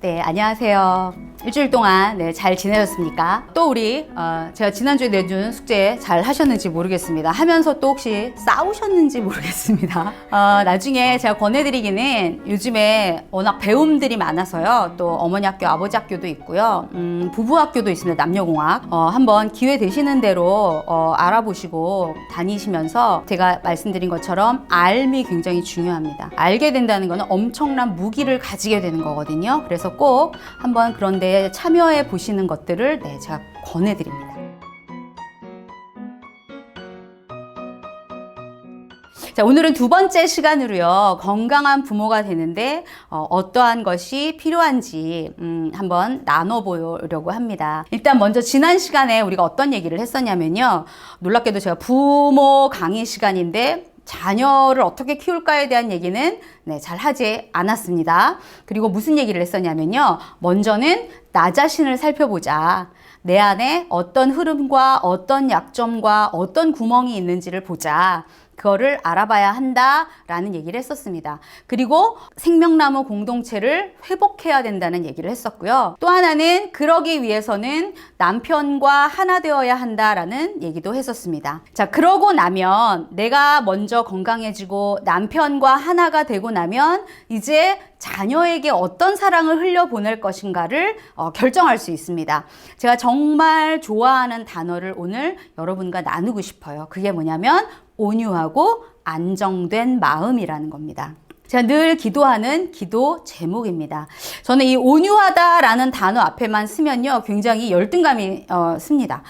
네, 안녕하세요. 일주일 동안 잘 지내셨습니까? 또 우리 제가 지난주에 내준 숙제 잘 하셨는지 모르겠습니다. 하면서 또 혹시 싸우셨는지 모르겠습니다. 나중에 제가 권해드리기는 요즘에 워낙 배움들이 많아서요. 또 어머니 학교, 아버지 학교도 있고요. 부부 학교도 있습니다. 남녀공학. 한번 기회 되시는 대로 알아보시고 다니시면서 제가 말씀드린 것처럼 알미 굉장히 중요합니다. 알게 된다는 거는 엄청난 무기를 가지게 되는 거거든요. 그래서 꼭 한번 그런 데 참여해 보시는 것들을 제가 권해드립니다. 자, 오늘은 두 번째 시간으로요. 건강한 부모가 되는데 어떠한 것이 필요한지 한번 나눠보려고 합니다. 일단 먼저 지난 시간에 우리가 어떤 얘기를 했었냐면요. 놀랍게도 제가 부모 강의 시간인데 자녀를 어떻게 키울까에 대한 얘기는 잘 하지 않았습니다. 그리고 무슨 얘기를 했었냐면요. 먼저는 나 자신을 살펴보자. 내 안에 어떤 흐름과 어떤 약점과 어떤 구멍이 있는지를 보자. 그거를 알아봐야 한다라는 얘기를 했었습니다. 그리고 생명나무 공동체를 회복해야 된다는 얘기를 했었고요. 또 하나는 그러기 위해서는 남편과 하나 되어야 한다라는 얘기도 했었습니다. 자, 그러고 나면 내가 먼저 건강해지고 남편과 하나가 되고 나면 이제 자녀에게 어떤 사랑을 흘려보낼 것인가를 결정할 수 있습니다. 제가 정말 좋아하는 단어를 오늘 여러분과 나누고 싶어요. 그게 뭐냐면 온유하고 안정된 마음이라는 겁니다. 제가 늘 기도하는 기도 제목입니다. 저는 이 온유하다라는 단어 앞에만 쓰면요, 굉장히 열등감이 씁니다.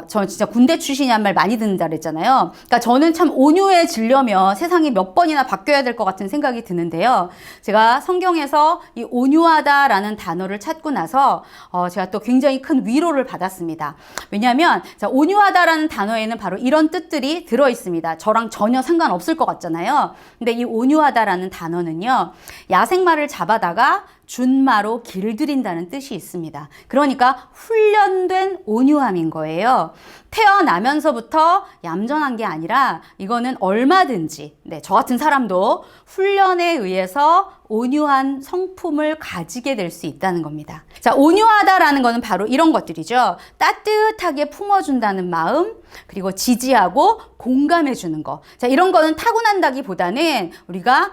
저 진짜 군대 출신이란 말 많이 듣는다 그랬잖아요. 그러니까 저는 참 온유해지려면 세상이 몇 번이나 바뀌어야 될 것 같은 생각이 드는데요. 제가 성경에서 이 온유하다라는 단어를 찾고 나서 제가 또 굉장히 큰 위로를 받았습니다. 왜냐하면 자, 온유하다라는 단어에는 바로 이런 뜻들이 들어 있습니다. 저랑 전혀 상관없을 것 같잖아요. 근데 이 온유하다라는 단어는요, 야생마를 잡아다가 준마로 길들인다는 뜻이 있습니다. 그러니까 훈련된 온유함인 거예요. 태어나면서부터 얌전한 게 아니라 이거는 얼마든지 저 같은 사람도 훈련에 의해서 온유한 성품을 가지게 될 수 있다는 겁니다. 자, 온유하다라는 거는 바로 이런 것들이죠. 따뜻하게 품어준다는 마음, 그리고 지지하고 공감해 주는 거. 자, 이런 거는 타고난다기보다는 우리가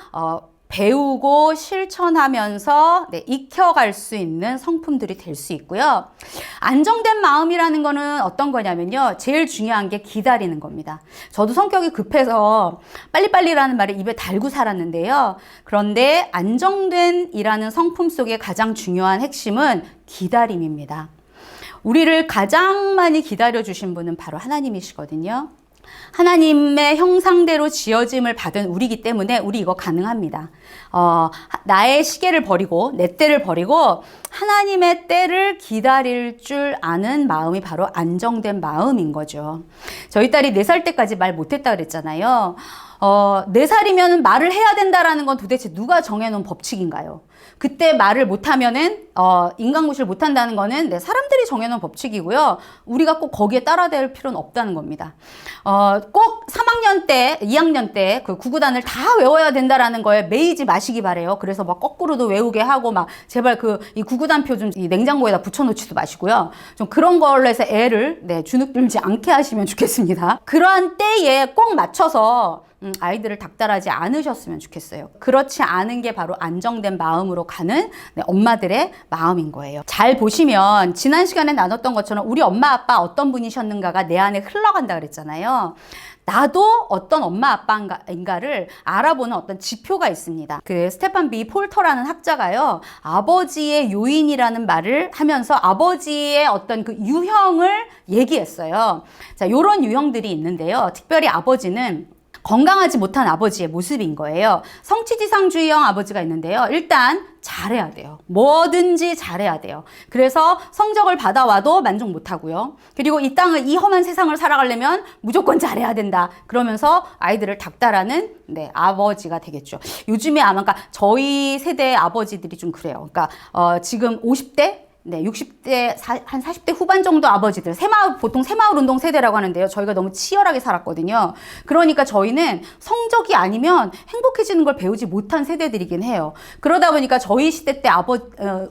배우고 실천하면서 익혀갈 수 있는 성품들이 될 수 있고요. 안정된 마음이라는 거는 어떤 거냐면요. 제일 중요한 게 기다리는 겁니다. 저도 성격이 급해서 빨리빨리라는 말을 입에 달고 살았는데요. 그런데 안정된 이라는 성품 속에 가장 중요한 핵심은 기다림입니다. 우리를 가장 많이 기다려주신 분은 바로 하나님이시거든요. 하나님의 형상대로 지어짐을 받은 우리이기 때문에 우리 이거 가능합니다. 나의 시계를 버리고 내 때를 버리고 하나님의 때를 기다릴 줄 아는 마음이 바로 안정된 마음인 거죠. 저희 딸이 4살 때까지 말 못했다 그랬잖아요. 4살이면 말을 해야 된다라는 건 도대체 누가 정해놓은 법칙인가요? 그때 말을 못하면은 인간구실 못한다는 거는 사람들이 정해놓은 법칙이고요. 우리가 꼭 거기에 따라될 필요는 없다는 겁니다. 꼭 3학년 때, 2학년 때 그 구구단을 다 외워야 된다라는 거에 매이지 마시기 바래요. 그래서 막 거꾸로도 외우게 하고 막 제발 이 구구단표 좀 이 냉장고에다 붙여놓지도 마시고요. 좀 그런 걸로 해서 애를 주눅 들지 않게 하시면 좋겠습니다. 그러한 때에 꼭 맞춰서 아이들을 닥달하지 않으셨으면 좋겠어요. 그렇지 않은 게 바로 안정된 마음으로 가는 엄마들의 마음인 거예요. 잘 보시면 지난 시간에 나눴던 것처럼 우리 엄마 아빠 어떤 분이셨는가가 내 안에 흘러간다 그랬잖아요. 나도 어떤 엄마 아빠인가를 알아보는 어떤 지표가 있습니다. 그 스테판 B 폴터라는 학자가요, 아버지의 요인이라는 말을 하면서 아버지의 어떤 그 유형을 얘기했어요. 자, 요런 유형들이 있는데요. 특별히 아버지는 건강하지 못한 아버지의 모습인 거예요. 성취지상주의형 아버지가 있는데요. 일단 잘해야 돼요. 뭐든지 잘해야 돼요. 그래서 성적을 받아와도 만족 못하고요. 그리고 이 험한 세상을 살아가려면 무조건 잘해야 된다. 그러면서 아이들을 닥달하는 아버지가 되겠죠. 요즘에 아마 저희 세대의 아버지들이 좀 그래요. 그러니까 지금 50대 네, 60대, 한 40대 후반 정도 아버지들, 보통 새마을 운동 세대라고 하는데요. 저희가 너무 치열하게 살았거든요. 그러니까 저희는 성적이 아니면 행복해지는 걸 배우지 못한 세대들이긴 해요. 그러다 보니까 저희 시대 때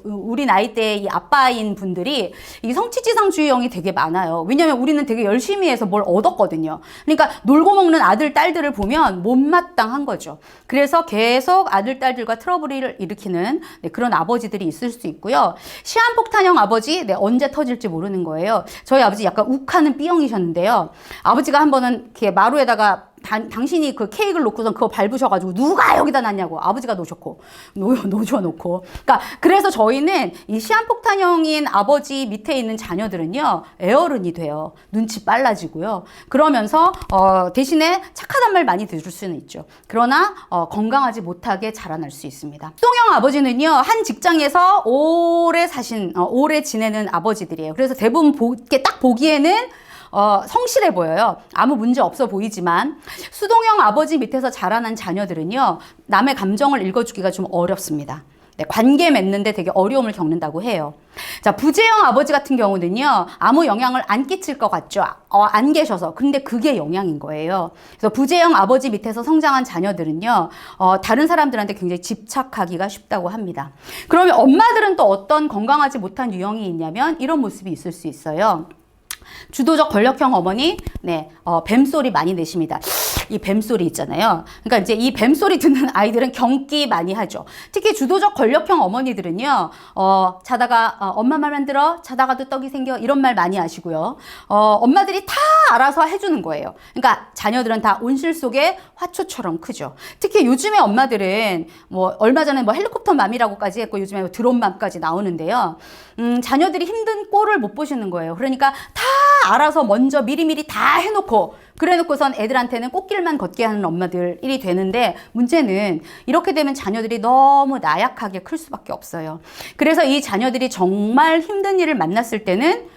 우리 나이 때 이 아빠인 분들이 이 성취지상주의형이 되게 많아요. 왜냐면 우리는 되게 열심히 해서 뭘 얻었거든요. 그러니까 놀고 먹는 아들, 딸들을 보면 못마땅한 거죠. 그래서 계속 아들, 딸들과 트러블을 일으키는 네, 그런 아버지들이 있을 수 있고요. 시한폭탄형 아버지, 네, 언제 터질지 모르는 거예요. 저희 아버지 약간 욱하는 B형이셨는데요. 아버지가 한 번은 이렇게 마루에다가 당신이 그 케이크를 놓고선 그거 밟으셔가지고 누가 여기다 놨냐고 아버지가 놓으셨고 놓으셔놓고 그러니까 그래서 저희는 이 시한폭탄형인 아버지 밑에 있는 자녀들은요 애어른이 돼요. 눈치 빨라지고요. 그러면서 대신에 착하단 말 많이 들을 수는 있죠. 그러나 건강하지 못하게 자라날 수 있습니다. 수동형 아버지는요 한 직장에서 오래 지내는 아버지들이에요. 그래서 대부분 딱 보기에는 성실해 보여요. 아무 문제 없어 보이지만 수동형 아버지 밑에서 자라난 자녀들은요 남의 감정을 읽어주기가 좀 어렵습니다. 네, 관계 맺는데 되게 어려움을 겪는다고 해요. 자, 부재형 아버지 같은 경우는요 아무 영향을 안 끼칠 것 같죠. 안 계셔서. 근데 그게 영향인 거예요. 그래서 부재형 아버지 밑에서 성장한 자녀들은요 다른 사람들한테 굉장히 집착하기가 쉽다고 합니다. 그러면 엄마들은 또 어떤 건강하지 못한 유형이 있냐면 이런 모습이 있을 수 있어요. 주도적 권력형 어머니, 네, 뱀소리 많이 내십니다. 이 뱀소리 있잖아요. 그러니까 이제 이 뱀소리 듣는 아이들은 경기 많이 하죠. 특히 주도적 권력형 어머니들은요, 자다가, 엄마 말만 들어? 자다가도 떡이 생겨? 이런 말 많이 하시고요. 엄마들이 다 알아서 해주는 거예요. 그러니까 자녀들은 다 온실 속의 화초처럼 크죠. 특히 요즘에 엄마들은 얼마 전에 헬리콥터 맘이라고까지 했고 요즘에 드론 맘까지 나오는데요. 자녀들이 힘든 꼴을 못 보시는 거예요. 그러니까 다 알아서 먼저 미리미리 다 해놓고 그래놓고선 애들한테는 꽃길만 걷게 하는 엄마들이 되는데 문제는 이렇게 되면 자녀들이 너무 나약하게 클 수밖에 없어요. 그래서 이 자녀들이 정말 힘든 일을 만났을 때는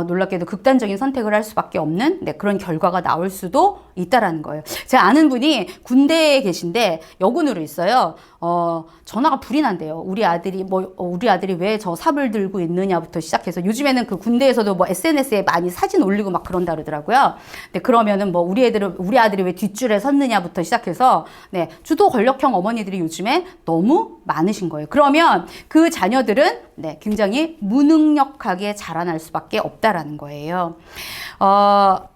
놀랍게도 극단적인 선택을 할 수밖에 없는 그런 결과가 나올 수도 있다라는 거예요. 제가 아는 분이 군대에 계신데 여군으로 있어요. 전화가 불이 난대요. 우리 아들이 왜 저 삽을 들고 있느냐부터 시작해서 요즘에는 그 군대에서도 SNS에 많이 사진 올리고 막 그런다 그러더라고요. 네, 그러면은 우리 아들이 왜 뒷줄에 섰느냐부터 시작해서 네, 주도 권력형 어머니들이 요즘에 너무 많으신 거예요. 그러면 그 자녀들은 네, 굉장히 무능력하게 자라날 수밖에 없다라는 거예요.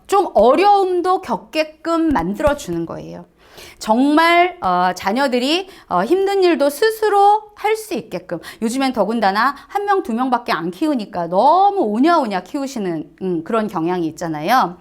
좀 어려움도 겪게끔 만들어주는 거예요. 정말 자녀들이 힘든 일도 스스로 할 수 있게끔 요즘엔 더군다나 1명, 2명밖에 안 키우니까 너무 오냐오냐 키우시는 그런 경향이 있잖아요.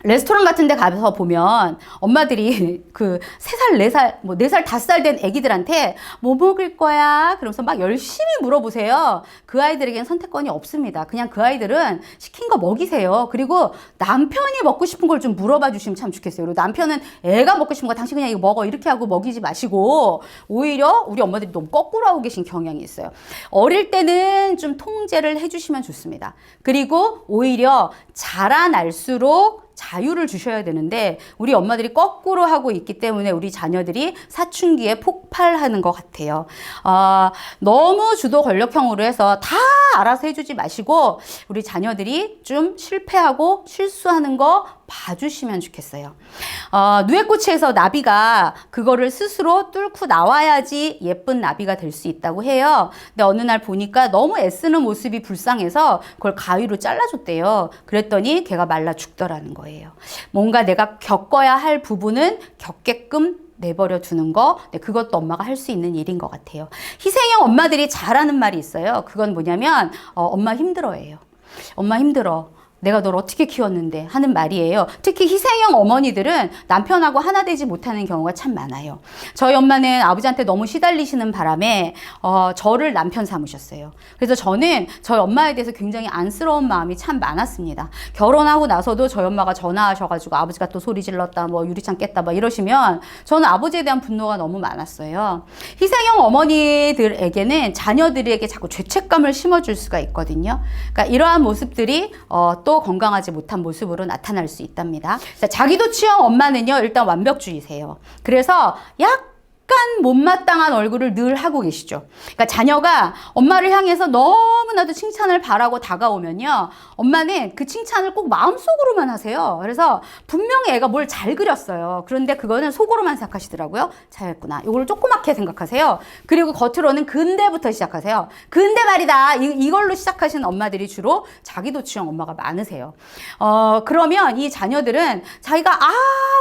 레스토랑 같은 데 가서 보면 엄마들이 3살, 4살, 4살, 5살 된 애기들한테 뭐 먹을 거야? 그러면서 막 열심히 물어보세요. 그 아이들에겐 선택권이 없습니다. 그냥 그 아이들은 시킨 거 먹이세요. 그리고 남편이 먹고 싶은 걸 좀 물어봐 주시면 참 좋겠어요. 그리고 남편은 애가 먹고 싶은 거 당신 그냥 이거 먹어. 이렇게 하고 먹이지 마시고 오히려 우리 엄마들이 너무 거꾸로 하고 계신 경향이 있어요. 어릴 때는 좀 통제를 해주시면 좋습니다. 그리고 오히려 자라날수록 자유를 주셔야 되는데 우리 엄마들이 거꾸로 하고 있기 때문에 우리 자녀들이 사춘기에 폭발하는 것 같아요. 너무 주도 권력형으로 해서 다 알아서 해주지 마시고 우리 자녀들이 좀 실패하고 실수하는 거 봐주시면 좋겠어요. 누에꼬치에서 나비가 그거를 스스로 뚫고 나와야지 예쁜 나비가 될 수 있다고 해요. 근데 어느 날 보니까 너무 애쓰는 모습이 불쌍해서 그걸 가위로 잘라줬대요. 그랬더니 걔가 말라 죽더라는 거예요. 뭔가 내가 겪어야 할 부분은 겪게끔 내버려 두는 거, 그것도 엄마가 할 수 있는 일인 것 같아요. 희생형 엄마들이 잘하는 말이 있어요. 그건 뭐냐면 엄마 힘들어예요. 엄마 힘들어. 내가 널 어떻게 키웠는데 하는 말이에요. 특히 희생형 어머니들은 남편하고 하나 되지 못하는 경우가 참 많아요. 저희 엄마는 아버지한테 너무 시달리시는 바람에 저를 남편 삼으셨어요. 그래서 저는 저희 엄마에 대해서 굉장히 안쓰러운 마음이 참 많았습니다. 결혼하고 나서도 저희 엄마가 전화하셔가지고 아버지가 또 소리 질렀다, 유리창 깼다, 이러시면 저는 아버지에 대한 분노가 너무 많았어요. 희생형 어머니들에게는 자녀들에게 자꾸 죄책감을 심어줄 수가 있거든요. 그러니까 이러한 모습들이 또 건강하지 못한 모습으로 나타날 수 있답니다. 자, 자기도취형 엄마는요 일단 완벽주의세요. 그래서 못마땅한 얼굴을 늘 하고 계시죠. 그러니까 자녀가 엄마를 향해서 너무나도 칭찬을 바라고 다가오면요, 엄마는 그 칭찬을 꼭 마음속으로만 하세요. 그래서 분명히 애가 뭘 잘 그렸어요. 그런데 그거는 속으로만 생각하시더라고요. 잘했구나. 이걸 조그맣게 생각하세요. 그리고 겉으로는 근데부터 시작하세요. 근데 말이다. 이걸로 시작하시는 엄마들이 주로 자기도취형 엄마가 많으세요. 그러면 이 자녀들은 자기가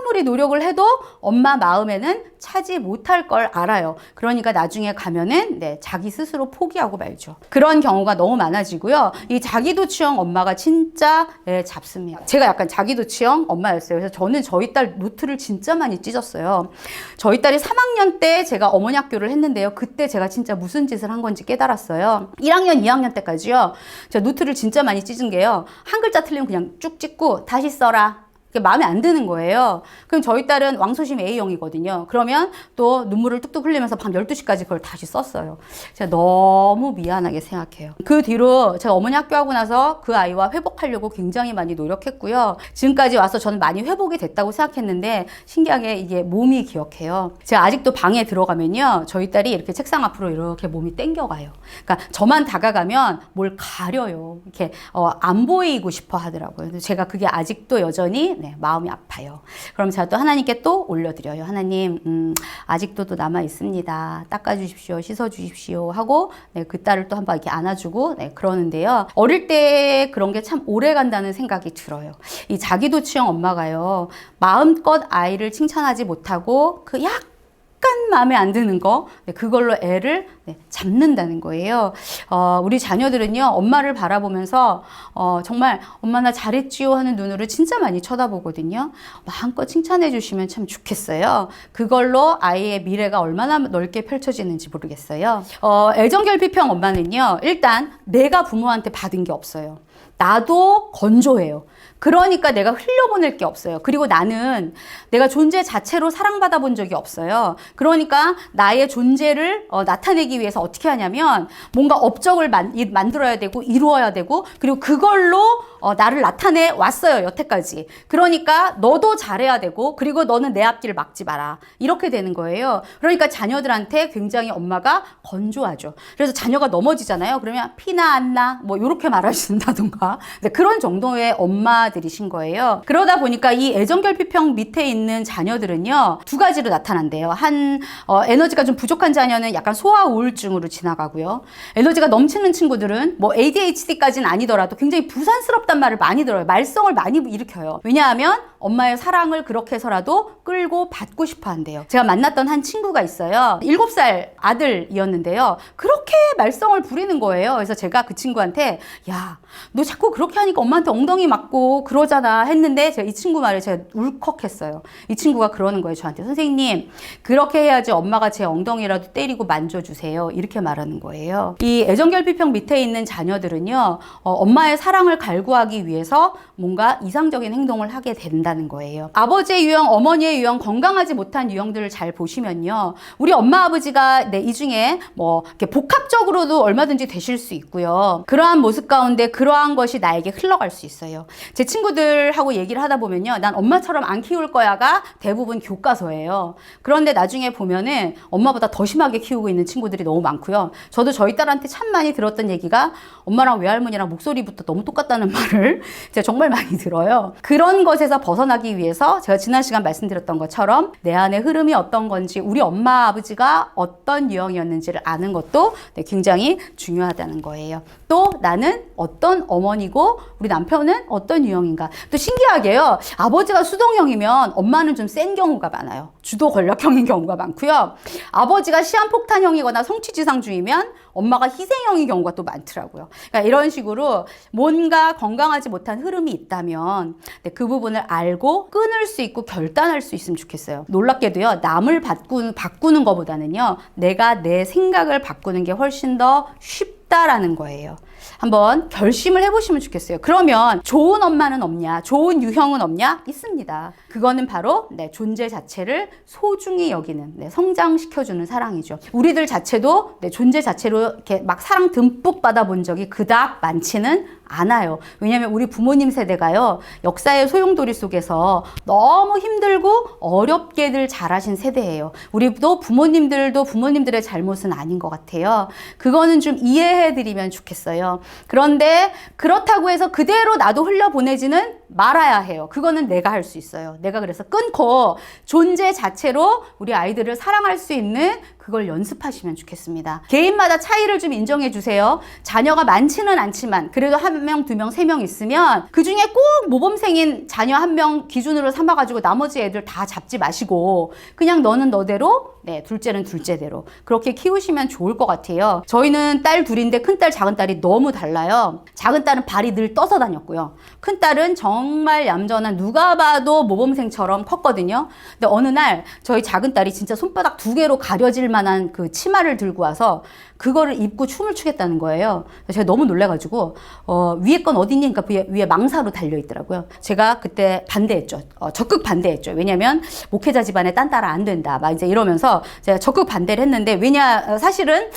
아무리 노력을 해도 엄마 마음에는 차지 못할 걸 알아요. 그러니까 나중에 가면은 자기 스스로 포기하고 말죠. 그런 경우가 너무 많아지고요. 이 자기도취형 엄마가 진짜 잡습니다. 제가 약간 자기도취형 엄마였어요. 그래서 저는 저희 딸 노트를 진짜 많이 찢었어요. 저희 딸이 3학년 때 제가 어머니 학교를 했는데요. 그때 제가 진짜 무슨 짓을 한 건지 깨달았어요. 1학년, 2학년 때까지요. 제가 노트를 진짜 많이 찢은 게요. 한 글자 틀리면 그냥 쭉 찍고 다시 써라. 마음에 안 드는 거예요. 그럼 저희 딸은 왕소심 A형이거든요. 그러면 또 눈물을 뚝뚝 흘리면서 밤 12시까지 그걸 다시 썼어요. 제가 너무 미안하게 생각해요. 그 뒤로 제가 어머니 학교하고 나서 그 아이와 회복하려고 굉장히 많이 노력했고요. 지금까지 와서 저는 많이 회복이 됐다고 생각했는데 신기하게 이게 몸이 기억해요. 제가 아직도 방에 들어가면요. 저희 딸이 이렇게 책상 앞으로 이렇게 몸이 땡겨가요. 그러니까 저만 다가가면 뭘 가려요. 이렇게 안 보이고 싶어 하더라고요. 제가 그게 아직도 여전히 마음이 아파요. 그럼 제가 또 하나님께 또 올려드려요. 하나님, 아직도 또 남아 있습니다. 닦아주십시오. 씻어주십시오. 하고 그 딸을 또 한번 이렇게 안아주고 그러는데요. 어릴 때 그런 게 참 오래 간다는 생각이 들어요. 이 자기도취형 엄마가요. 마음껏 아이를 칭찬하지 못하고 그 약간 마음에 안 드는 거, 그걸로 애를 잡는다는 거예요. 우리 자녀들은요, 엄마를 바라보면서 정말 엄마 나 잘했지요 하는 눈으로 진짜 많이 쳐다보거든요. 마음껏 칭찬해 주시면 참 좋겠어요. 그걸로 아이의 미래가 얼마나 넓게 펼쳐지는지 모르겠어요. 애정결핍형 엄마는요, 일단 내가 부모한테 받은 게 없어요. 나도 건조해요. 그러니까 내가 흘려보낼 게 없어요. 그리고 나는 내가 존재 자체로 사랑받아 본 적이 없어요. 그러니까 나의 존재를 나타내기 위해서 어떻게 하냐면 뭔가 업적을 만들어야 되고 이루어야 되고 그리고 그걸로 나를 나타내 왔어요. 여태까지. 그러니까 너도 잘해야 되고 그리고 너는 내 앞길을 막지 마라. 이렇게 되는 거예요. 그러니까 자녀들한테 굉장히 엄마가 건조하죠. 그래서 자녀가 넘어지잖아요. 그러면 피나 안 나? 뭐 이렇게 말하신다던가. 그런 정도의 엄마들이신 거예요. 그러다 보니까 이 애정결핍형 밑에 있는 자녀들은요. 두 가지로 나타난대요. 에너지가 좀 부족한 자녀는 약간 소아 우울증으로 지나가고요. 에너지가 넘치는 친구들은 뭐 ADHD까지는 아니더라도 굉장히 부산스럽단 말을 많이 들어요. 말썽을 많이 일으켜요. 왜냐하면 엄마의 사랑을 그렇게 해서라도 끌고 받고 싶어 한대요. 제가 만났던 한 친구가 있어요. 7살 아들이었는데요. 그렇게 말썽을 부리는 거예요. 그래서 제가 그 친구한테 야, 너 자꾸 그렇게 하니까 엄마한테 엉덩이 맞고 그러잖아 했는데 제가 이 친구 말을 제가 울컥했어요. 이 친구가 그러는 거예요. 저한테 선생님 그렇게 해야지 엄마가 제 엉덩이라도 때리고 만져주세요. 이렇게 말하는 거예요. 이 애정결핍형 밑에 있는 자녀들은요. 엄마의 사랑을 갈구하기 위해서 뭔가 이상적인 행동을 하게 된다는 거예요. 아버지의 유형, 어머니의 유형, 건강하지 못한 유형들을 잘 보시면요. 우리 엄마 아버지가 이 중에 뭐 이렇게 복합적으로도 얼마든지 되실 수 있고요. 그러한 모습 가운데 그러한 것이 나에게 흘러갈 수 있어요. 제 친구들하고 얘기를 하다 보면요. 난 엄마처럼 안 키울 거야가 대부분 교과서예요. 그런데 나중에 보면은 엄마보다 더 심하게 키우고 있는 친구들이 너무 많고요. 저도 저희 딸한테 참 많이 들었던 얘기가 엄마랑 외할머니랑 목소리부터 너무 똑같다는 말을 제가 정말 많이 들어요. 그런 것에서 벗어나기 위해서 제가 지난 시간 말씀드렸던 것처럼 내 안의 흐름이 어떤 건지 우리 엄마 아버지가 어떤 유형이었는지를 아는 것도 굉장히 중요하다는 거예요. 또 나는 어떤 어머니고 우리 남편은 어떤 유형인가. 또 신기하게요. 아버지가 수동형이면 엄마는 좀 센 경우가 많아요. 주도 권력형인 경우가 많고요. 아버지가 시한폭탄형이거나 성취지상주의면 엄마가 희생형인 경우가 또 많더라고요. 그러니까 이런 식으로 뭔가 건강하지 못한 흐름이 있다면 그 부분을 알고 끊을 수 있고 결단할 수 있으면 좋겠어요. 놀랍게도요. 남을 바꾸는 것보다는요. 내가 내 생각을 바꾸는 게 훨씬 더 쉽다라는 거예요. 한번 결심을 해보시면 좋겠어요. 그러면 좋은 엄마는 없냐? 좋은 유형은 없냐? 있습니다. 그거는 바로 내 존재 자체를 소중히 여기는 성장시켜주는 사랑이죠. 우리들 자체도 내 존재 자체로 이렇게 막 사랑 듬뿍 받아본 적이 그닥 많지는 않아요. 왜냐하면 우리 부모님 세대가요, 역사의 소용돌이 속에서 너무 힘들고 어렵게들 자라신 세대예요. 우리도 부모님들도 부모님들의 잘못은 아닌 것 같아요. 그거는 좀 이해해드리면 좋겠어요. 그런데 그렇다고 해서 그대로 나도 흘려보내지는 말아야 해요. 그거는 내가 할 수 있어요. 내가 그래서 끊고 존재 자체로 우리 아이들을 사랑할 수 있는 그걸 연습하시면 좋겠습니다. 개인마다 차이를 좀 인정해 주세요. 자녀가 많지는 않지만 그래도 1명, 2명, 3명 있으면 그중에 꼭 모범생인 자녀 1명 기준으로 삼아가지고 나머지 애들 다 잡지 마시고 그냥 너는 너대로, 네, 둘째는 둘째대로 그렇게 키우시면 좋을 것 같아요. 저희는 딸 둘인데 큰딸, 작은딸이 너무 달라요. 작은딸은 발이 늘 떠서 다녔고요. 큰딸은 정말 얌전한 누가 봐도 모범생처럼 컸거든요. 근데 어느 날 저희 작은딸이 진짜 손바닥 2개로 가려질 만한 그 치마를 들고 와서 그거를 입고 춤을 추겠다는 거예요. 제가 너무 놀래가지고 위에 건 어디 있니? 그러니까 위에 망사로 달려있더라고요. 제가 그때 반대했죠. 적극 반대했죠. 왜냐면 목회자 집안에 딴 딸아 안 된다. 막 이제 이러면서 제가 적극 반대를 했는데 사실은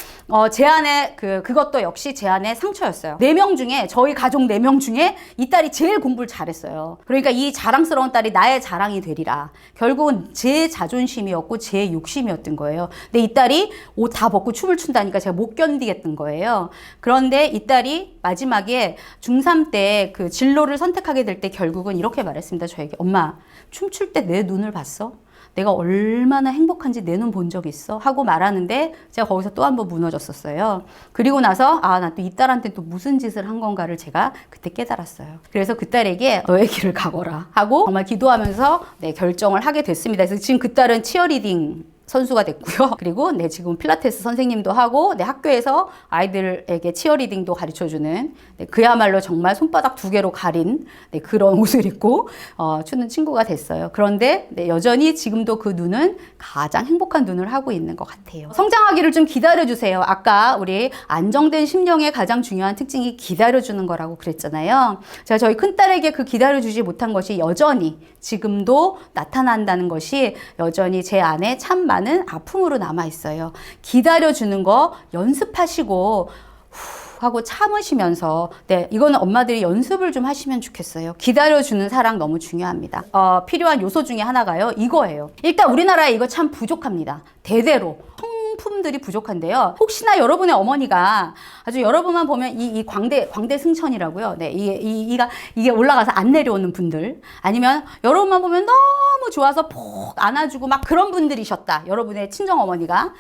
제 안에 그것도 역시 제 안에 상처였어요. 4명 중에 저희 가족 4명 중에 이 딸이 제일 공부를 잘했어요. 그러니까 이 자랑스러운 딸이 나의 자랑이 되리라. 결국은 제 자존심이었고 제 욕심이었던 거예요. 근데 이 딸이 옷 다 벗고 춤을 춘다니까 제가 못 견디겠던 거예요. 그런데 이 딸이 마지막에 중3 때 그 진로를 선택하게 될 때 결국은 이렇게 말했습니다. 저에게. 엄마, 춤출 때 내 눈을 봤어? 내가 얼마나 행복한지 내 눈 본 적 있어? 하고 말하는데 제가 거기서 또 한 번 무너졌었어요. 그리고 나서 나 또 이 딸한테 또 무슨 짓을 한 건가를 제가 그때 깨달았어요. 그래서 그 딸에게 너의 길을 가거라 하고 정말 기도하면서 네, 결정을 하게 됐습니다. 그래서 지금 그 딸은 치어리딩 선수가 됐고요. 그리고 네, 지금 필라테스 선생님도 하고 네, 학교에서 아이들에게 치어리딩도 가르쳐주는 네, 그야말로 정말 손바닥 2개로 가린 네, 그런 옷을 입고 추는 친구가 됐어요. 그런데 네, 여전히 지금도 그 눈은 가장 행복한 눈을 하고 있는 것 같아요. 성장하기를 좀 기다려주세요. 아까 우리 안정된 심령의 가장 중요한 특징이 기다려주는 거라고 그랬잖아요. 제가 저희 큰딸에게 그 기다려주지 못한 것이 여전히 지금도 나타난다는 것이 여전히 제 안에 참 많은 아픔으로 남아있어요. 기다려주는 거 연습하시고 하고 참으시면서 네, 이거는 엄마들이 연습을 좀 하시면 좋겠어요. 기다려주는 사랑 너무 중요합니다. 필요한 요소 중에 하나가요. 이거예요. 일단 우리나라에 이거 참 부족합니다. 대대로 성품들이 부족한데요. 혹시나 여러분의 어머니가 아주 여러분만 보면 이 광대 승천이라고요. 네, 이게 올라가서 안 내려오는 분들, 아니면 여러분만 보면 너무 좋아서 폭 안아주고 막 그런 분들이셨다. 여러분의 친정 어머니가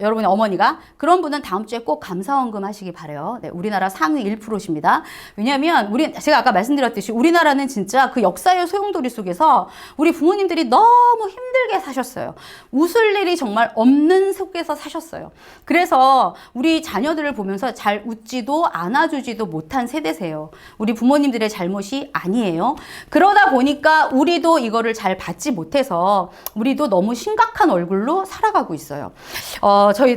여러분의 어머니가 그런 분은 다음 주에 꼭 감사원금 하시기 바래요. 네, 우리나라 상위 1%십니다. 왜냐하면 제가 아까 말씀드렸듯이 우리나라는 진짜 그 역사의 소용돌이 속에서 우리 부모님들이 너무 힘들게 사셨어요. 웃을 일이 정말 없는 속에서 사셨어요. 그래서 우리 자녀들을 보면서 잘 웃지도 안아주지도 못한 세대세요. 우리 부모님들의 잘못이 아니에요. 그러다 보니까 우리도 이거를 잘 받지 못해서 우리도 너무 심각한 얼굴로 살아가고 있어요.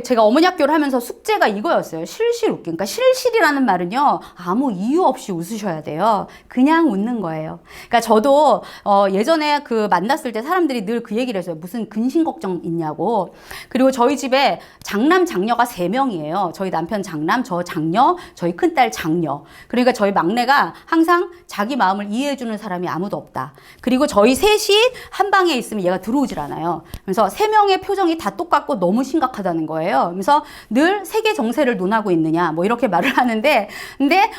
제가 어머니 학교를 하면서 숙제가 이거였어요. 실실 웃기. 그러니까 실실이라는 말은요, 아무 이유 없이 웃으셔야 돼요. 그냥 웃는 거예요. 그러니까 저도 예전에 만났을 때 사람들이 늘 그 얘기를 했어요. 무슨 근심 걱정 있냐고. 그리고 저희 집에 장남, 장녀가 3명이에요. 저희 남편 장남, 저 장녀, 저희 큰딸 장녀. 그러니까 저희 막내가 항상 자기 마음을 이해해주는 사람이 아무도 없다. 그리고 저희 셋이 한 방에 있으면 얘가 들어오질 않아요. 그래서 3명의 표정이 다 똑같고 너무 심각하다는 거예요. 그래서 늘 세계 정세를 논하고 있느냐, 이렇게 말을 하는데, 근데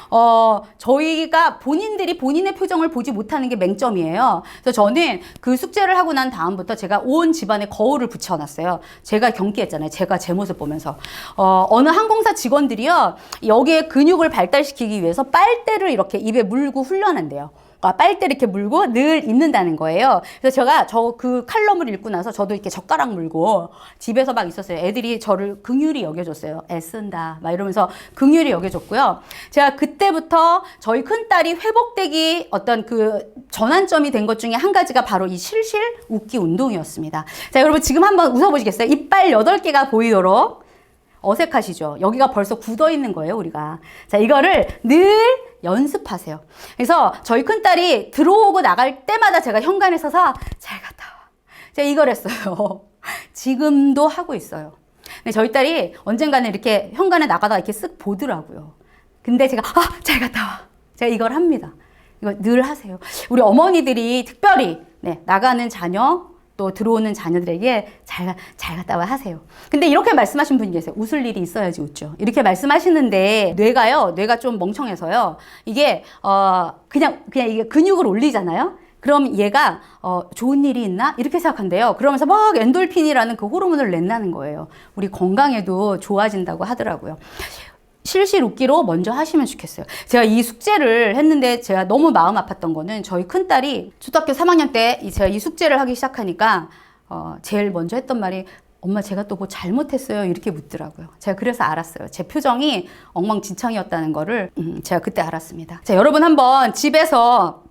저희가 본인들이 본인의 표정을 보지 못하는 게 맹점이에요. 그래서 저는 그 숙제를 하고 난 다음부터 제가 온 집안에 거울을 붙여놨어요. 제가 경기했잖아요. 제가 제 모습 보면서 어느 항공사 직원들이요, 여기에 근육을 발달시키기 위해서 빨대를 이렇게 입에 물고 훈련한대요. 빨대 이렇게 물고 늘 입는다는 거예요. 그래서 제가 그 칼럼을 읽고 나서 저도 이렇게 젓가락 물고 집에서 막 있었어요. 애들이 저를 긍휼히 여겨줬어요. 애쓴다 막 이러면서 긍휼히 여겨줬고요. 제가 그때부터 저희 큰딸이 회복되기 어떤 그 전환점이 된 것 중에 한 가지가 바로 이 실실 웃기 운동이었습니다. 자, 여러분 지금 한번 웃어보시겠어요? 이빨 8개가 보이도록. 어색하시죠? 여기가 벌써 굳어 있는 거예요, 우리가. 자, 이거를 늘 연습하세요. 그래서 저희 큰딸이 들어오고 나갈 때마다 제가 현관에 서서 잘 갔다 와. 제가 이걸 했어요. 지금도 하고 있어요. 근데 저희 딸이 언젠가는 이렇게 현관에 나가다가 이렇게 쓱 보더라고요. 근데 제가 잘 갔다 와. 제가 이걸 합니다. 이거 늘 하세요. 우리 어머니들이 특별히 나가는 자녀 또 들어오는 자녀들에게 잘 갔다 와 하세요. 근데 이렇게 말씀하신 분이 계세요. 웃을 일이 있어야지 웃죠. 이렇게 말씀하시는데 뇌가 좀 멍청해서요. 이게 그냥 이게 근육을 올리잖아요. 그럼 얘가 좋은 일이 있나? 이렇게 생각한대요. 그러면서 막 엔돌핀이라는 그 호르몬을 낸다는 거예요. 우리 건강에도 좋아진다고 하더라고요. 실실 웃기로 먼저 하시면 좋겠어요. 제가 이 숙제를 했는데 제가 너무 마음 아팠던 거는 저희 큰딸이 초등학교 3학년 때 제가 이 숙제를 하기 시작하니까 제일 먼저 했던 말이 엄마 제가 또 뭐 잘못했어요 이렇게 묻더라고요. 제가 그래서 알았어요. 제 표정이 엉망진창이었다는 거를 제가 그때 알았습니다. 자, 여러분 한번 집에서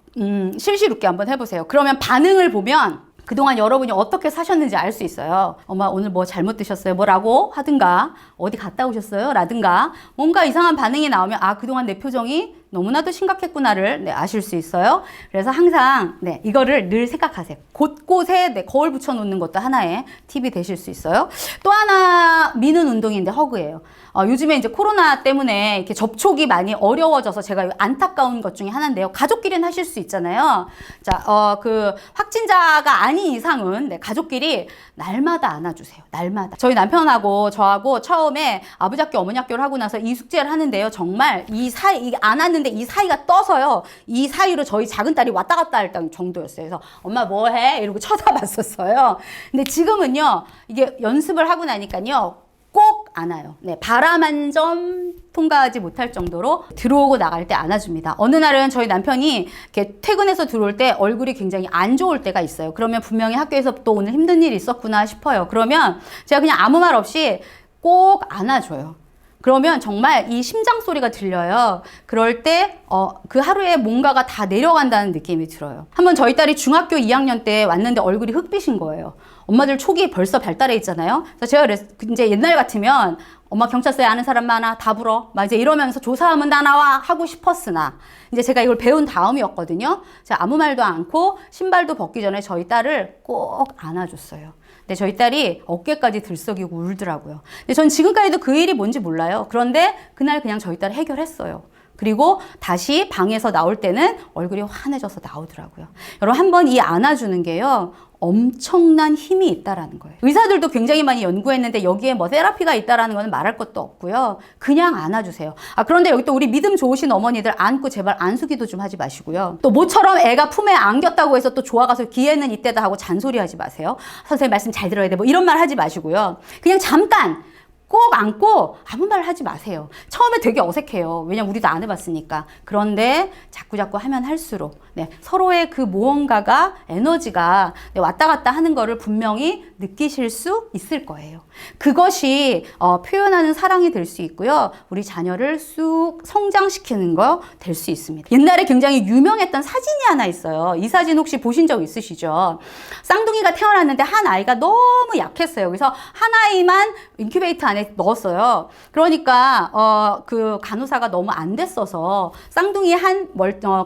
실실 웃기 한번 해보세요. 그러면 반응을 보면 그동안 여러분이 어떻게 사셨는지 알 수 있어요. 엄마 오늘 뭐 잘못 드셨어요? 뭐라고 하든가 어디 갔다 오셨어요? 라든가 뭔가 이상한 반응이 나오면 아 그동안 내 표정이 너무나도 심각했구나를 아실 수 있어요. 그래서 항상 이거를 늘 생각하세요. 곳곳에 거울 붙여놓는 것도 하나의 팁이 되실 수 있어요. 또 하나 미는 운동인데 허그예요. 요즘에 이제 코로나 때문에 이렇게 접촉이 많이 어려워져서 제가 안타까운 것 중에 하나인데요. 가족끼리는 하실 수 있잖아요. 자, 그 확진자가 아닌 이상은 가족끼리 날마다 안아주세요. 날마다. 저희 남편하고 저하고 처음에 아버지 학교, 어머니 학교를 하고 나서 이 숙제를 하는데요. 정말 이 사이, 이게 안았는데 이 사이가 떠서요. 이 사이로 저희 작은 딸이 왔다 갔다 할 정도였어요. 그래서 엄마 뭐 해? 이러고 쳐다봤었어요. 근데 지금은요. 이게 연습을 하고 나니까요. 꼭 안아요. 바람 한 점 통과하지 못할 정도로 들어오고 나갈 때 안아줍니다. 어느 날은 저희 남편이 이렇게 퇴근해서 들어올 때 얼굴이 굉장히 안 좋을 때가 있어요. 그러면 분명히 학교에서 또 오늘 힘든 일이 있었구나 싶어요. 그러면 제가 그냥 아무 말 없이 꼭 안아줘요. 그러면 정말 이 심장 소리가 들려요. 그럴 때 그 하루에 뭔가가 다 내려간다는 느낌이 들어요. 한번 저희 딸이 중학교 2학년 때 왔는데 얼굴이 흑빛인 거예요. 엄마들 촉이 벌써 발달해 있잖아요. 그래서 제가 이제 옛날 같으면 엄마 경찰서에 아는 사람 많아 다 불어 막 이제 이러면서 조사하면 다 나와 하고 싶었으나 이제 제가 이걸 배운 다음이었거든요. 제가 아무 말도 않고 신발도 벗기 전에 저희 딸을 꼭 안아줬어요. 근데 저희 딸이 어깨까지 들썩이고 울더라고요. 근데 전 지금까지도 그 일이 뭔지 몰라요. 그런데 그날 그냥 저희 딸이 해결했어요. 그리고 다시 방에서 나올 때는 얼굴이 환해져서 나오더라고요. 여러분 한번 이 안아주는 게요. 엄청난 힘이 있다라는 거예요. 의사들도 굉장히 많이 연구했는데 여기에 뭐 테라피가 있다라는 거는 말할 것도 없고요. 그냥 안아주세요. 그런데 여기 또 우리 믿음 좋으신 어머니들 안고 제발 안수기도 좀 하지 마시고요. 또 모처럼 애가 품에 안겼다고 해서 또 좋아가서 기회는 이때다 하고 잔소리하지 마세요. 선생님 말씀 잘 들어야 돼. 뭐 이런 말 하지 마시고요. 그냥 잠깐 꼭 안고 아무 말 하지 마세요. 처음에 되게 어색해요. 왜냐면 우리도 안 해봤으니까. 그런데 자꾸 하면 할수록 서로의 그 무언가가 에너지가 왔다 갔다 하는 거를 분명히 느끼실 수 있을 거예요. 그것이 표현하는 사랑이 될 수 있고요. 우리 자녀를 쑥 성장시키는 거 될 수 있습니다. 옛날에 굉장히 유명했던 사진이 하나 있어요. 이 사진 혹시 보신 적 있으시죠? 쌍둥이가 태어났는데 한 아이가 너무 약했어요. 그래서 한 아이만 인큐베이터 안에 넣었어요. 그러니까 그 간호사가 너무 안 됐어서 쌍둥이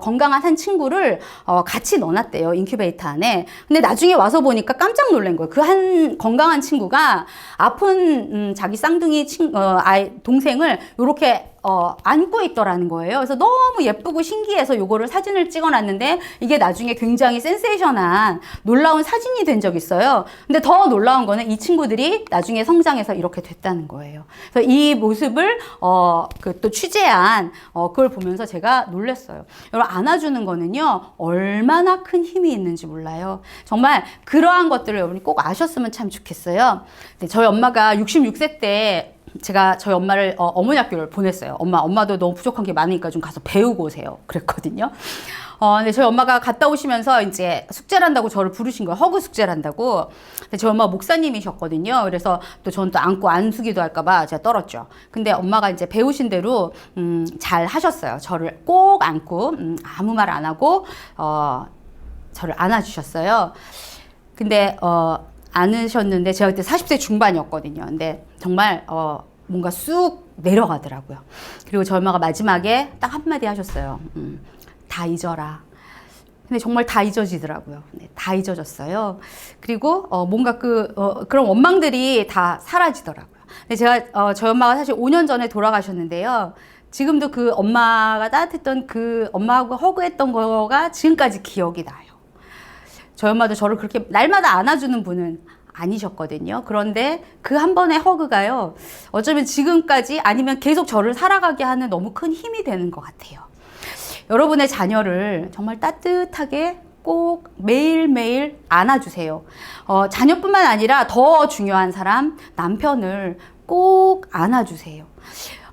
건강한 한 친구를 같이 넣어놨대요. 인큐베이터 안에. 근데 나중에 와서 보니까 깜짝 놀란 거예요. 그 한 건강한 친구가 아픈 자기 쌍둥이 동생을 이렇게 안고 있더라는 거예요. 그래서 너무 예쁘고 신기해서 요거를 사진을 찍어놨는데 이게 나중에 굉장히 센세이션한 놀라운 사진이 된 적이 있어요. 근데 더 놀라운 거는 이 친구들이 나중에 성장해서 이렇게 됐다는 거예요. 그래서 이 모습을 또 취재한 그걸 보면서 제가 놀랐어요. 여러분 안아주는 거는요 얼마나 큰 힘이 있는지 몰라요. 정말 그러한 것들을 여러분이 꼭 아셨으면 참 좋겠어요. 저희 엄마가 66세 때 제가 저희 엄마를 어머니 학교를 보냈어요. 엄마도 너무 부족한 게 많으니까 좀 가서 배우고 오세요. 그랬거든요. 근데 저희 엄마가 갔다 오시면서 이제 숙제를 한다고 저를 부르신 거예요. 허그 숙제를 한다고. 근데 저희 엄마가 목사님이셨거든요. 그래서 또 저는 또 안고 안수기도 할까봐 제가 떨었죠. 근데 엄마가 이제 배우신 대로 잘 하셨어요. 저를 꼭 안고 아무 말 안 하고 저를 안아주셨어요. 근데 안으셨는데 제가 그때 40대 중반이었거든요. 근데 정말 뭔가 쑥 내려가더라고요. 그리고 저희 엄마가 마지막에 딱 한마디 하셨어요. 다 잊어라. 근데 정말 다 잊어지더라고요. 다 잊어졌어요. 그리고 뭔가 그런 원망들이 다 사라지더라고요. 근데 제가 저희 엄마가 사실 5년 전에 돌아가셨는데요. 지금도 그 엄마가 따뜻했던 그 엄마하고 허그했던 거가 지금까지 기억이 나요. 저희 엄마도 저를 그렇게 날마다 안아주는 분은 아니셨거든요. 그런데 그 한 번의 허그가요, 어쩌면 지금까지 아니면 계속 저를 살아가게 하는 너무 큰 힘이 되는 것 같아요. 여러분의 자녀를 정말 따뜻하게 꼭 매일매일 안아주세요. 자녀뿐만 아니라 더 중요한 사람, 남편을 꼭 안아주세요.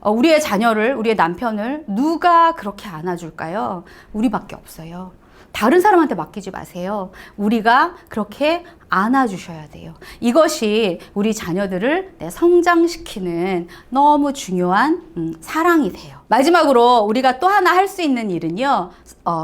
우리의 자녀를, 우리의 남편을 누가 그렇게 안아줄까요? 우리밖에 없어요. 다른 사람한테 맡기지 마세요. 우리가 그렇게 안아주셔야 돼요. 이것이 우리 자녀들을 성장시키는 너무 중요한 사랑이 돼요. 마지막으로 우리가 또 하나 할 수 있는 일은요,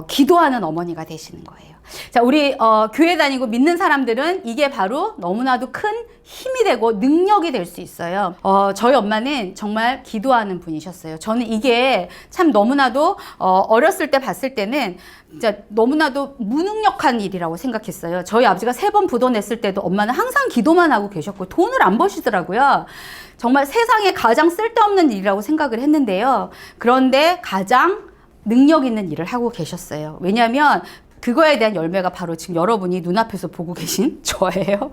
기도하는 어머니가 되시는 거예요. 자, 우리 교회 다니고 믿는 사람들은 이게 바로 너무나도 큰 힘이 되고 능력이 될 수 있어요. 저희 엄마는 정말 기도하는 분이셨어요. 저는 이게 참 너무나도 어렸을 때 봤을 때는 진짜 너무나도 무능력한 일이라고 생각했어요. 저희 아버지가 3번 부도 냈을 때도 엄마는 항상 기도만 하고 계셨고 돈을 안 버시더라고요. 정말 세상에 가장 쓸데없는 일이라고 생각을 했는데요. 그런데 가장 능력 있는 일을 하고 계셨어요. 왜냐하면 그거에 대한 열매가 바로 지금 여러분이 눈앞에서 보고 계신 저예요.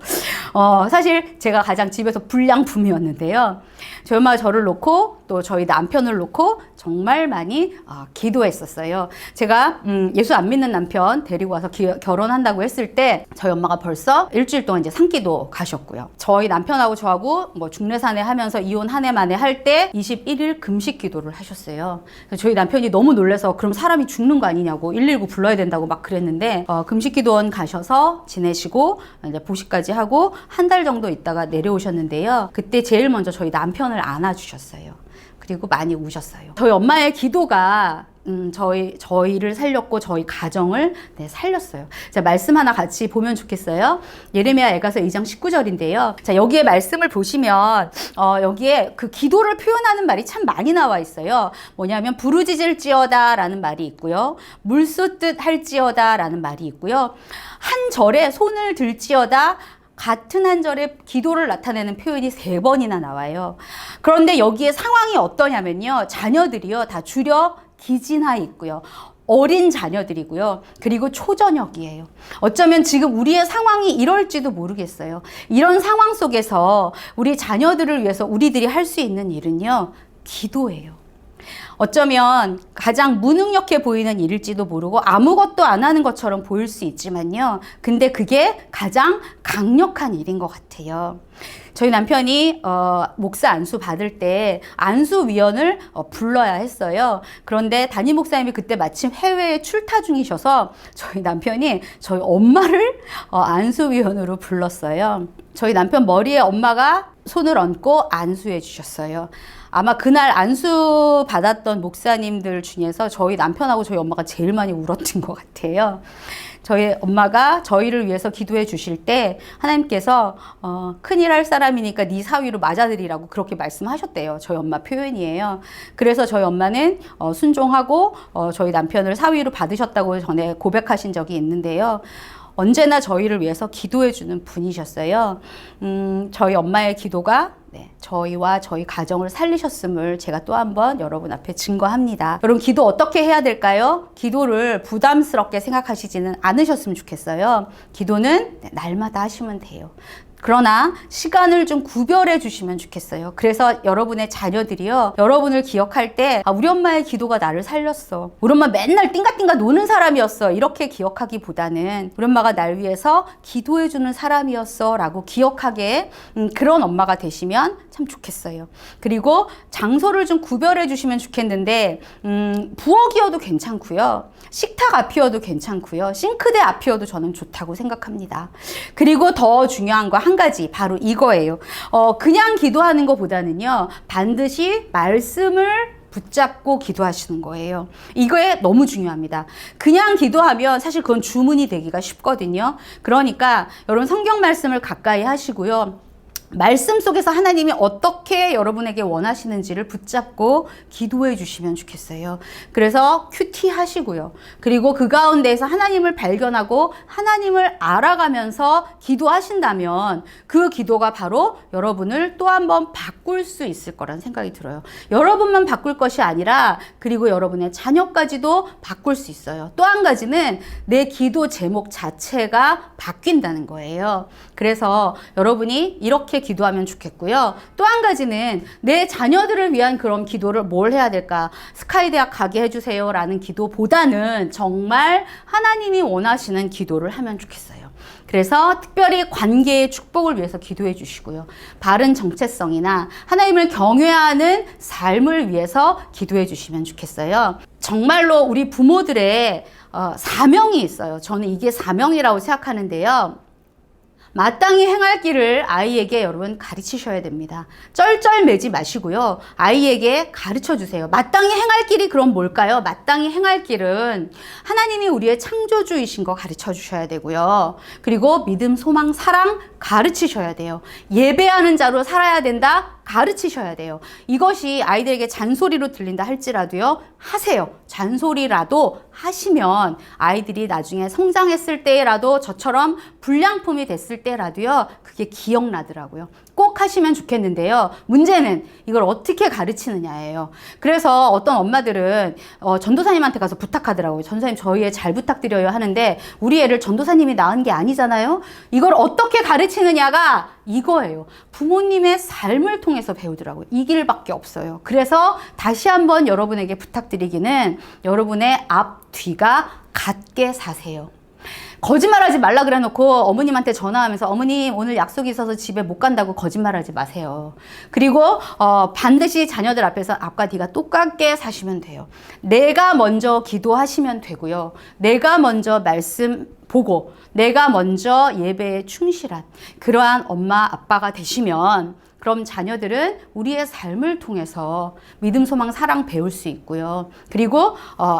사실 제가 가장 집에서 불량품이었는데요. 저희 엄마가 저를 놓고 또 저희 남편을 놓고 정말 많이 기도했었어요. 제가 예수 안 믿는 남편 데리고 와서 결혼한다고 했을 때 저희 엄마가 벌써 일주일 동안 이제 산기도 가셨고요. 저희 남편하고 저하고 뭐 중례사내 하면서 이혼 한 해 만에 할 때 21일 금식 기도를 하셨어요. 저희 남편이 너무 놀라서 그럼 사람이 죽는 거 아니냐고 119 불러야 된다고 막 그랬는데 금식기도원 가셔서 지내시고 이제 보시까지 하고 한 달 정도 있다가 내려오셨는데요. 그때 제일 먼저 저희 남편을 안아주셨어요. 그리고 많이 우셨어요. 저희 엄마의 기도가 저희를 살렸고 저희 가정을 살렸어요. 자, 말씀 하나 같이 보면 좋겠어요. 예레미야 에가서 2장 19절인데요. 자, 여기에 말씀을 보시면 여기에 그 기도를 표현하는 말이 참 많이 나와 있어요. 뭐냐면 부르짖을지어다 라는 말이 있고요. 물쏟듯 할지어다 라는 말이 있고요. 한 절에 손을 들지어다 같은 한 절에 기도를 나타내는 표현이 3번이나 나와요. 그런데 여기에 상황이 어떠냐면요. 자녀들이요. 다 줄여 기진하에 있고요. 어린 자녀들이고요. 그리고 초저녁이에요. 어쩌면 지금 우리의 상황이 이럴지도 모르겠어요. 이런 상황 속에서 우리 자녀들을 위해서 우리들이 할 수 있는 일은요. 기도예요. 어쩌면 가장 무능력해 보이는 일일지도 모르고 아무것도 안 하는 것처럼 보일 수 있지만요. 근데 그게 가장 강력한 일인 것 같아요. 저희 남편이 목사 안수 받을 때 안수위원을 불러야 했어요. 그런데 담임 목사님이 그때 마침 해외에 출타 중이셔서 저희 남편이 저희 엄마를 안수위원으로 불렀어요. 저희 남편 머리에 엄마가 손을 얹고 안수해 주셨어요. 아마 그날 안수 받았던 목사님들 중에서 저희 남편하고 저희 엄마가 제일 많이 울었던 것 같아요. 저희 엄마가 저희를 위해서 기도해 주실 때 하나님께서 큰일 할 사람이니까 네 사위로 맞아들이라고 그렇게 말씀하셨대요. 저희 엄마 표현이에요. 그래서 저희 엄마는 순종하고 저희 남편을 사위로 받으셨다고 전에 고백하신 적이 있는데요. 언제나 저희를 위해서 기도해 주는 분이셨어요. 저희 엄마의 기도가 저희와 저희 가정을 살리셨음을 제가 또 한 번 여러분 앞에 증거합니다. 여러분 기도 어떻게 해야 될까요? 기도를 부담스럽게 생각하시지는 않으셨으면 좋겠어요. 기도는 날마다 하시면 돼요. 그러나 시간을 좀 구별해 주시면 좋겠어요. 그래서 여러분의 자녀들이요, 여러분을 기억할 때 우리 엄마의 기도가 나를 살렸어, 우리 엄마 맨날 띵가띵가 노는 사람이었어, 이렇게 기억하기보다는 우리 엄마가 날 위해서 기도해 주는 사람이었어 라고 기억하게 그런 엄마가 되시면 참 좋겠어요. 그리고 장소를 좀 구별해 주시면 좋겠는데 부엌이어도 괜찮고요, 식탁 앞이어도 괜찮고요, 싱크대 앞이어도 저는 좋다고 생각합니다. 그리고 더 중요한 거 한 가지, 바로 이거예요. 그냥 기도하는 것보다는요, 반드시 말씀을 붙잡고 기도하시는 거예요. 이거에 너무 중요합니다. 그냥 기도하면 사실 그건 주문이 되기가 쉽거든요. 그러니까 여러분 성경 말씀을 가까이 하시고요. 말씀 속에서 하나님이 어떻게 여러분에게 원하시는지를 붙잡고 기도해 주시면 좋겠어요. 그래서 큐티 하시고요. 그리고 그 가운데에서 하나님을 발견하고 하나님을 알아가면서 기도하신다면 그 기도가 바로 여러분을 또 한 번 바꿀 수 있을 거란 생각이 들어요. 여러분만 바꿀 것이 아니라 그리고 여러분의 자녀까지도 바꿀 수 있어요. 또 한 가지는 내 기도 제목 자체가 바뀐다는 거예요. 그래서 여러분이 이렇게 기도하면 좋겠고요. 또 한 가지는 내 자녀들을 위한 그런 기도를 뭘 해야 될까? 스카이 대학 가게 해주세요 라는 기도보다는 정말 하나님이 원하시는 기도를 하면 좋겠어요. 그래서 특별히 관계의 축복을 위해서 기도해 주시고요. 바른 정체성이나 하나님을 경외하는 삶을 위해서 기도해 주시면 좋겠어요. 정말로 우리 부모들의 사명이 있어요. 저는 이게 사명이라고 생각하는데요. 마땅히 행할 길을 아이에게 여러분 가르치셔야 됩니다. 쩔쩔매지 마시고요. 아이에게 가르쳐 주세요. 마땅히 행할 길이 그럼 뭘까요? 마땅히 행할 길은 하나님이 우리의 창조주이신 거 가르쳐 주셔야 되고요. 그리고 믿음, 소망, 사랑 가르치셔야 돼요. 예배하는 자로 살아야 된다. 가르치셔야 돼요. 이것이 아이들에게 잔소리로 들린다 할지라도요. 하세요. 잔소리라도 하시면 아이들이 나중에 성장했을 때라도 저처럼 불량품이 됐을 때라도요. 그게 기억나더라고요. 꼭 하시면 좋겠는데요. 문제는 이걸 어떻게 가르치느냐예요. 그래서 어떤 엄마들은 전도사님한테 가서 부탁하더라고요. 전도사님 저희 애 잘 부탁드려요 하는데 우리 애를 전도사님이 낳은 게 아니잖아요. 이걸 어떻게 가르치느냐가 이거예요. 부모님의 삶을 통해서 배우더라고요. 이 길밖에 없어요. 그래서 다시 한번 여러분에게 부탁드리기는 여러분의 앞, 뒤가 같게 사세요. 거짓말하지 말라 그래 놓고 어머님한테 전화하면서 어머님 오늘 약속이 있어서 집에 못 간다고 거짓말하지 마세요. 그리고 반드시 자녀들 앞에서 앞과 뒤가 똑같게 사시면 돼요. 내가 먼저 기도하시면 되고요. 내가 먼저 말씀 보고 내가 먼저 예배에 충실한 그러한 엄마 아빠가 되시면 그럼 자녀들은 우리의 삶을 통해서 믿음, 소망, 사랑 배울 수 있고요. 그리고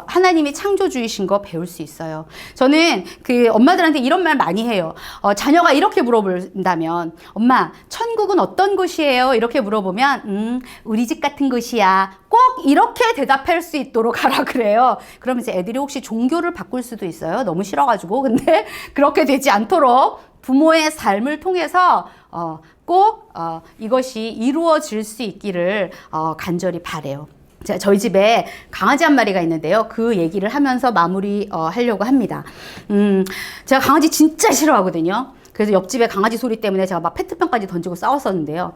하나님이 창조주이신 거 배울 수 있어요. 저는 그 엄마들한테 이런 말 많이 해요. 자녀가 이렇게 물어본다면 엄마 천국은 어떤 곳이에요? 이렇게 물어보면 우리 집 같은 곳이야. 꼭 이렇게 대답할 수 있도록 하라 그래요. 그러면 이제 애들이 혹시 종교를 바꿀 수도 있어요. 너무 싫어가지고. 근데 그렇게 되지 않도록 부모의 삶을 통해서 꼭 이것이 이루어질 수 있기를 간절히 바래요. 저희 집에 강아지 한 마리가 있는데요. 그 얘기를 하면서 마무리 하려고 합니다. 제가 강아지 진짜 싫어하거든요. 그래서 옆집에 강아지 소리 때문에 제가 막 페트병까지 던지고 싸웠었는데요.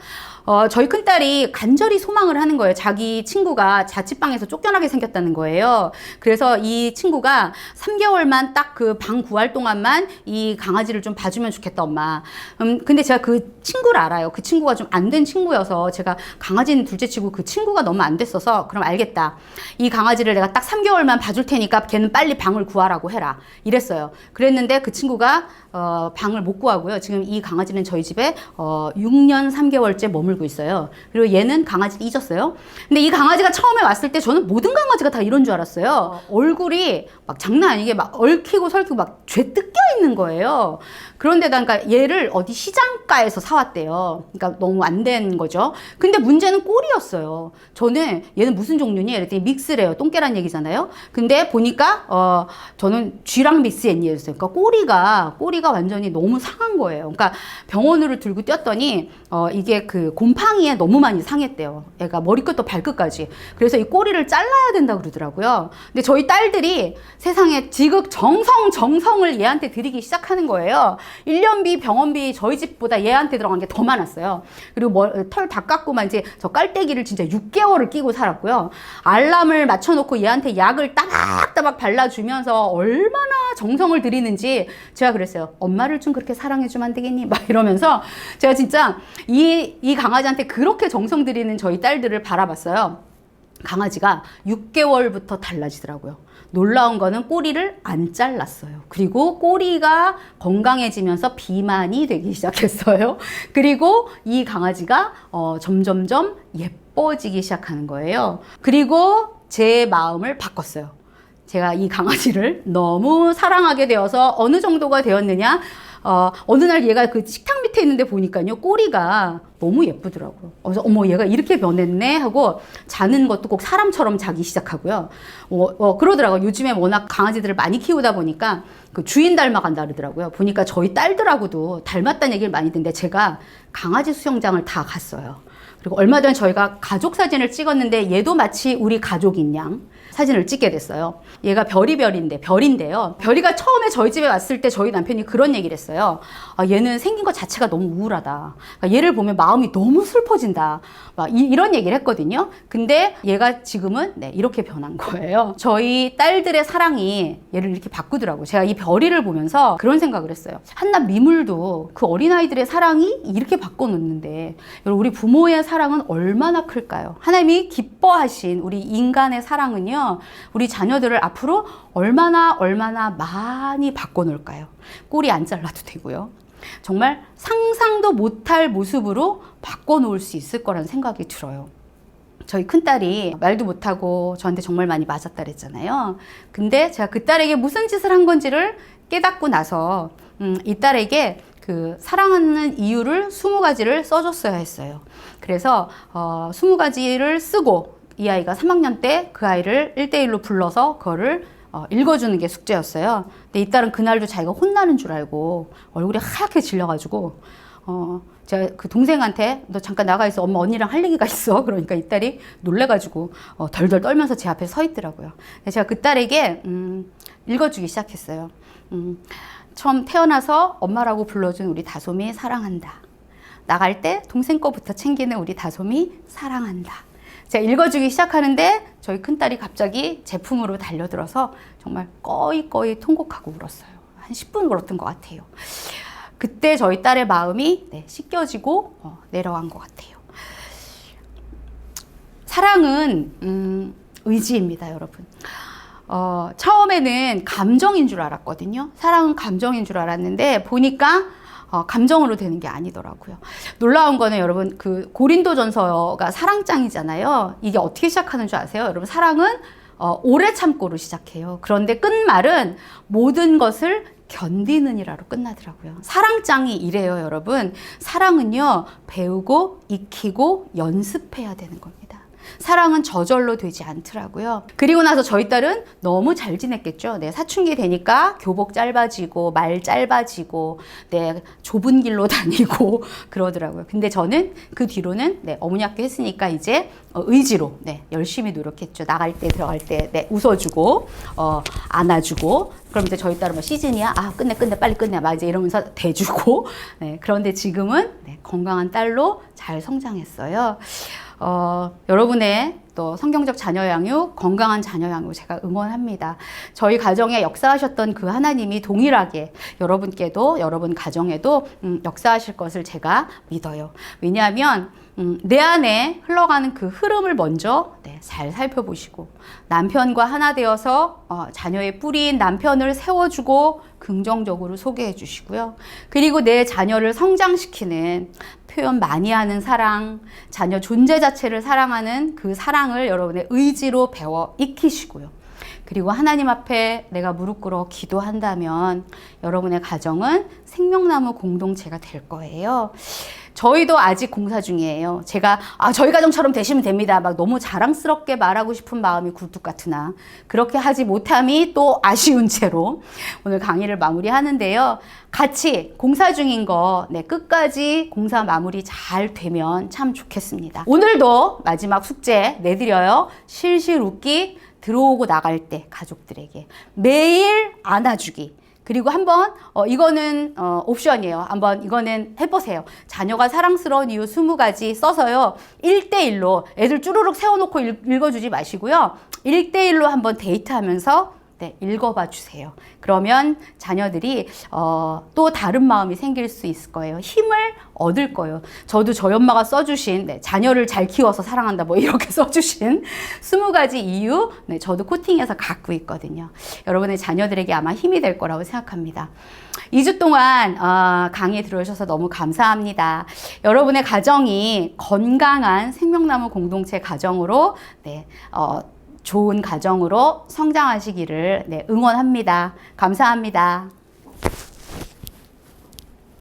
저희 큰딸이 간절히 소망을 하는 거예요. 자기 친구가 자취방에서 쫓겨나게 생겼다는 거예요. 그래서 이 친구가 3개월만 딱 그 방 구할 동안만 이 강아지를 좀 봐주면 좋겠다, 엄마. 근데 제가 그 친구를 알아요. 그 친구가 좀 안 된 친구여서 제가 강아지는 둘째 치고 그 친구가 너무 안 됐어서 그럼 알겠다. 이 강아지를 내가 딱 3개월만 봐줄 테니까 걔는 빨리 방을 구하라고 해라. 이랬어요. 그랬는데 그 친구가 방을 못 구하고요. 지금 이 강아지는 저희 집에 6년 3개월째 머물고 있어요. 그리고 얘는 강아지를 잊었어요. 근데 이 강아지가 처음에 왔을 때 저는 모든 강아지가 다 이런 줄 알았어요. 얼굴이 막 장난 아니게 막 얽히고 설키고 막 죄 뜯겨 있는 거예요. 그런데다 그러니까 얘를 어디 시장가에서 사왔대요. 그러니까 너무 안 된 거죠. 근데 문제는 꼬리였어요. 저는 얘는 무슨 종류니? 이랬더니 믹스래요. 똥개란 얘기잖아요. 근데 보니까 저는 쥐랑 믹스했니였어요. 그러니까 꼬리가 완전히 너무 상한 거예요. 그러니까 병원으로 들고 뛰었더니 이게 그 곰팡이에 너무 많이 상했대요. 애가 머리끝부터 발끝까지. 그래서 이 꼬리를 잘라야 된다고 그러더라고요. 근데 저희 딸들이 세상에 지극정성을 얘한테 드리기 시작하는 거예요. 1년비, 병원비 저희 집보다 얘한테 들어간 게 더 많았어요. 그리고 털 다 깎고만 이제 저 깔때기를 진짜 6개월을 끼고 살았고요. 알람을 맞춰놓고 얘한테 약을 따박따박 발라주면서 얼마나 정성을 들이는지 제가 그랬어요. 엄마를 좀 그렇게 사랑해주면 안 되겠니? 막 이러면서 제가 진짜 이 강아지한테 그렇게 정성 들이는 저희 딸들을 바라봤어요. 강아지가 6개월부터 달라지더라고요. 놀라운 거는 꼬리를 안 잘랐어요. 그리고 꼬리가 건강해지면서 비만이 되기 시작했어요. 그리고 이 강아지가 점점점 예뻐지기 시작하는 거예요. 그리고 제 마음을 바꿨어요. 제가 이 강아지를 너무 사랑하게 되어서 어느 정도가 되었느냐? 어느 날 얘가 그 식탁 밑에 있는데 보니까요, 꼬리가 너무 예쁘더라고요. 그래서 어머, 얘가 이렇게 변했네 하고 자는 것도 꼭 사람처럼 자기 시작하고요. 그러더라고요. 요즘에 워낙 강아지들을 많이 키우다 보니까 그 주인 닮아간다 그러더라고요. 보니까 저희 딸들하고도 닮았다는 얘기를 많이 듣는데 제가 강아지 수영장을 다 갔어요. 그리고 얼마 전에 저희가 가족 사진을 찍었는데 얘도 마치 우리 가족인 양 사진을 찍게 됐어요. 얘가 별인데요. 별이가 처음에 저희 집에 왔을 때 저희 남편이 그런 얘기를 했어요. 얘는 생긴 것 자체가 너무 우울하다. 그러니까 얘를 보면 마음이 너무 슬퍼진다. 이런 얘기를 했거든요. 근데 얘가 지금은 이렇게 변한 거예요. 저희 딸들의 사랑이 얘를 이렇게 바꾸더라고요. 제가 이 별이를 보면서 그런 생각을 했어요. 한낱 미물도 그 어린아이들의 사랑이 이렇게 바꿔놓는데 우리 부모의 사랑은 얼마나 클까요? 하나님이 기뻐하신 우리 인간의 사랑은요, 우리 자녀들을 앞으로 얼마나 많이 바꿔놓을까요? 꼬리 안 잘라도 되고요. 정말 상상도 못할 모습으로 바꿔놓을 수 있을 거라는 생각이 들어요. 저희 큰딸이 말도 못하고 저한테 정말 많이 맞았다 그랬잖아요. 근데 제가 그 딸에게 무슨 짓을 한 건지를 깨닫고 나서 이 딸에게 그 사랑하는 이유를 20가지를 써줬어야 했어요. 그래서 20가지를 쓰고 이 아이가 3학년 때 그 아이를 1대1로 불러서 그거를 읽어주는 게 숙제였어요. 근데 이 딸은 그날도 자기가 혼나는 줄 알고 얼굴이 하얗게 질려가지고 제가 그 동생한테 너 잠깐 나가 있어. 엄마 언니랑 할 얘기가 있어. 그러니까 이 딸이 놀래가지고 덜덜 떨면서 제 앞에 서 있더라고요. 제가 그 딸에게 읽어주기 시작했어요. 처음 태어나서 엄마라고 불러준 우리 다솜이 사랑한다. 나갈 때 동생 거부터 챙기는 우리 다솜이 사랑한다. 제가 읽어주기 시작하는데 저희 큰딸이 갑자기 제 품으로 달려들어서 정말 꺼이 통곡하고 울었어요. 한 10분 울었던 것 같아요. 그때 저희 딸의 마음이 씻겨지고 내려간 것 같아요. 사랑은 의지입니다, 여러분. 처음에는 감정인 줄 알았거든요. 사랑은 감정인 줄 알았는데 보니까 감정으로 되는 게 아니더라고요. 놀라운 거는 여러분, 그 고린도전서가 사랑장이잖아요. 이게 어떻게 시작하는 줄 아세요? 여러분, 사랑은 오래 참고로 시작해요. 그런데 끝말은 모든 것을 견디는이라로 끝나더라고요. 사랑장이 이래요, 여러분. 사랑은요, 배우고 익히고 연습해야 되는 겁니다. 사랑은 저절로 되지 않더라고요. 그리고 나서 저희 딸은 너무 잘 지냈겠죠. 사춘기 되니까 교복 짧아지고 말 짧아지고 좁은 길로 다니고 그러더라고요. 근데 저는 그 뒤로는 어머니 학교 했으니까 이제 의지로 열심히 노력했죠. 나갈 때 들어갈 때 웃어주고 안아주고, 그럼 이제 저희 딸은 시즌이야, 끝내 빨리 끝내 막 이제 이러면서 대주고. 그런데 지금은 건강한 딸로 잘 성장했어요. 여러분의 또 성경적 자녀 양육, 건강한 자녀 양육 제가 응원합니다. 저희 가정에 역사하셨던 그 하나님이 동일하게 여러분께도, 여러분 가정에도 역사하실 것을 제가 믿어요. 왜냐하면 내 안에 흘러가는 그 흐름을 먼저 잘 살펴보시고, 남편과 하나 되어서 자녀의 뿌리인 남편을 세워주고 긍정적으로 소개해 주시고요. 그리고 내 자녀를 성장시키는, 표현 많이 하는 사랑, 자녀 존재 자체를 사랑하는 그 사랑을 여러분의 의지로 배워 익히시고요. 그리고 하나님 앞에 내가 무릎 꿇어 기도한다면 여러분의 가정은 생명나무 공동체가 될 거예요. 저희도 아직 공사 중이에요. 제가 저희 가정처럼 되시면 됩니다. 막 너무 자랑스럽게 말하고 싶은 마음이 굴뚝 같으나 그렇게 하지 못함이 또 아쉬운 채로 오늘 강의를 마무리하는데요. 같이 공사 중인 거 끝까지 공사 마무리 잘 되면 참 좋겠습니다. 오늘도 마지막 숙제 내드려요. 실실 웃기, 들어오고 나갈 때 가족들에게 매일 안아주기. 그리고 한번 이거는 옵션이에요. 한번 이거는 해보세요. 자녀가 사랑스러운 이유 20가지 써서요. 1대1로 애들 쭈루룩 세워놓고 읽어주지 마시고요. 1대1로 한번 데이트하면서 읽어봐 주세요. 그러면 자녀들이 또 다른 마음이 생길 수 있을 거예요. 힘을 얻을 거예요. 저도 저희 엄마가 써주신 자녀를 잘 키워서 사랑한다 뭐 이렇게 써주신 20가지 이유 저도 코팅해서 갖고 있거든요. 여러분의 자녀들에게 아마 힘이 될 거라고 생각합니다. 2주 동안 강의에 들어오셔서 너무 감사합니다. 여러분의 가정이 건강한 생명나무 공동체 가정으로 좋은 가정으로 성장하시기를 응원합니다. 감사합니다.